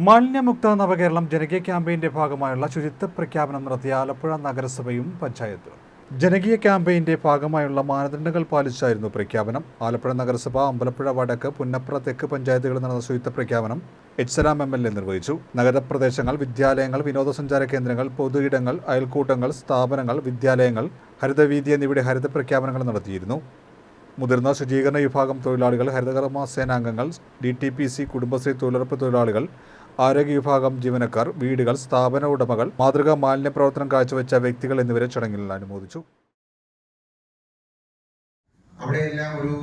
മാലിന്യമുക്ത നവകേരളം ജനകീയ ക്യാമ്പയിന്റെ ഭാഗമായുള്ള ശുചിത്വ പ്രഖ്യാപനം നടത്തിയ ആലപ്പുഴ നഗരസഭയും പഞ്ചായത്തും. ജനകീയ ക്യാമ്പയിന്റെ ഭാഗമായുള്ള മാനദണ്ഡങ്ങൾ പാലിച്ചായിരുന്നു പ്രഖ്യാപനം. ആലപ്പുഴ നഗരസഭ, അമ്പലപ്പുഴ വടക്ക്, പുന്നപ്ര തെക്ക് പഞ്ചായത്തുകളിൽ നടന്ന ശുചിത്വ പ്രഖ്യാപനം എച്ച് MLA നിർവഹിച്ചു. നഗരപ്രദേശങ്ങൾ, വിദ്യാലയങ്ങൾ, വിനോദസഞ്ചാര കേന്ദ്രങ്ങൾ, പൊതു ഇടങ്ങൾ, അയൽക്കൂട്ടങ്ങൾ, സ്ഥാപനങ്ങൾ, വിദ്യാലയങ്ങൾ, ഹരിതവീഥി എന്നിവിടെ ഹരിത പ്രഖ്യാപനങ്ങൾ നടത്തിയിരുന്നു. മുതിർന്ന ശുചീകരണ വിഭാഗം തൊഴിലാളികൾ, ഹരിതകർമ്മ സേനാംഗങ്ങൾ, DTPC, കുടുംബശ്രീ, തൊഴിലുറപ്പ് തൊഴിലാളികൾ, ആരോഗ്യ വിഭാഗം ജീവനക്കാർ, വീടുകൾ, സ്ഥാപന ഉടമകൾ, മാതൃകാ മാലിന്യ പ്രവർത്തനം കാഴ്ചവെച്ച വ്യക്തികൾ എന്നിവരെ ചടങ്ങിൽ അനുമോദിച്ചു. അവിടെയെല്ലാം ഒരു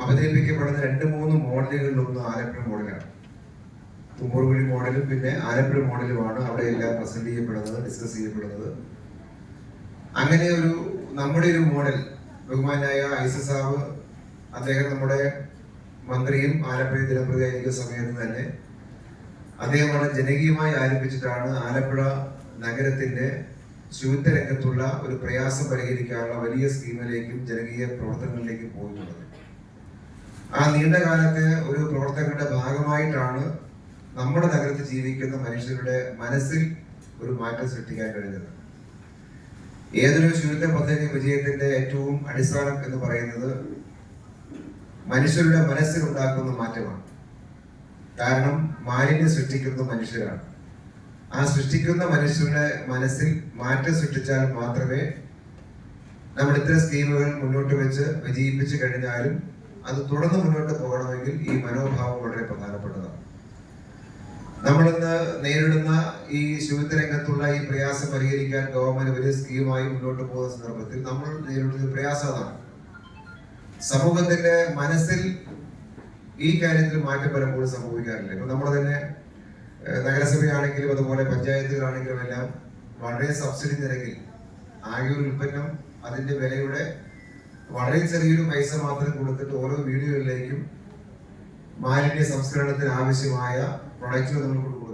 അവതരിപ്പിക്കപ്പെടുന്ന 2-3 മോഡലുകളിലൊന്ന് ആലപ്പുഴ മോഡലാണ്. തുമ്പൂർകുഴി മോഡലും പിന്നെ ആലപ്പുഴ മോഡലുമാണ് അവിടെയെല്ലാം പ്രസന്റ് ചെയ്യപ്പെടുന്നത്, ഡിസ്കസ് ചെയ്യപ്പെടുന്നത്. അങ്ങനെ നമ്മുടെ ഒരു മോഡൽ ബഹുമാനായ ഐസസാവ് അദ്ദേഹം നമ്മുടെ മന്ത്രിയും ആലപ്പുഴ ദിനപ്രതിയായിരിക്കുന്ന സമയത്ത് തന്നെ അദ്ദേഹം വളരെ ജനകീയമായി ആരംഭിച്ചിട്ടാണ് ആലപ്പുഴ നഗരത്തിന്റെ ശുചിത്വ രംഗത്തുള്ള ഒരു പ്രയാസം പരിഹരിക്കാനുള്ള വലിയ സ്കീമിലേക്കും ജനകീയ പ്രവർത്തനങ്ങളിലേക്കും പോയിട്ടുള്ളത്. ആ നീണ്ട കാലത്തെ ഒരു പ്രവർത്തനങ്ങളുടെ ഭാഗമായിട്ടാണ് നമ്മുടെ നഗരത്തിൽ ജീവിക്കുന്ന മനുഷ്യരുടെ മനസ്സിൽ ഒരു മാറ്റം സൃഷ്ടിക്കാൻ കഴിഞ്ഞത്. ഏതൊരു ശുചിത്വ പദ്ധതി വിജയത്തിന്റെ ഏറ്റവും അടിസ്ഥാനം എന്ന് പറയുന്നത് മനുഷ്യരുടെ മനസ്സിൽ ഉണ്ടാക്കുന്ന മാറ്റമാണ്. കാരണം മാലിന്യം സൃഷ്ടിക്കുന്ന മനുഷ്യരാണ്. ആ സൃഷ്ടിക്കുന്ന മനുഷ്യരുടെ മനസ്സിൽ മാറ്റം സൃഷ്ടിച്ചാൽ മാത്രമേ നമ്മൾ ഇത്തരം സ്കീമുകൾ മുന്നോട്ട് വെച്ച് വിജയിപ്പിച്ചു കഴിഞ്ഞാലും അത് തുടർന്ന് മുന്നോട്ട് പോകണമെങ്കിൽ ഈ മനോഭാവം വളരെ പ്രധാനപ്പെട്ടതാണ്. നമ്മളിന്ന് നേരിടുന്ന ഈ ശുചിത്വ രംഗത്തുള്ള ഈ പ്രയാസം പരിഹരിക്കാൻ ഗവൺമെന്റ് വലിയ സ്കീമായി മുന്നോട്ട് പോകുന്ന സന്ദർഭത്തിൽ നമ്മൾ നേരിടുന്ന പ്രയാസം അതാണ്. സമൂഹത്തിന്റെ മനസ്സിൽ ഈ കാര്യത്തിൽ മാറ്റം പലപ്പോഴും സംഭവിക്കാറില്ല. ഇപ്പൊ നമ്മൾ തന്നെ നഗരസഭയാണെങ്കിലും അതുപോലെ പഞ്ചായത്തുകളാണെങ്കിലും എല്ലാം വളരെ സബ്സിഡി നിരക്കിൽ ആകെ ഒരു ഉൽപ്പന്നം അതിന്റെ വിലയുടെ വളരെ ചെറിയൊരു പൈസ മാത്രം കൊടുത്തിട്ട് ഓരോ വീടുകളിലേക്കും മാലിന്യ സംസ്കരണത്തിന് ആവശ്യമായ പ്രൊഡക്റ്റുകൾ നമ്മൾ കൊടുക്കും.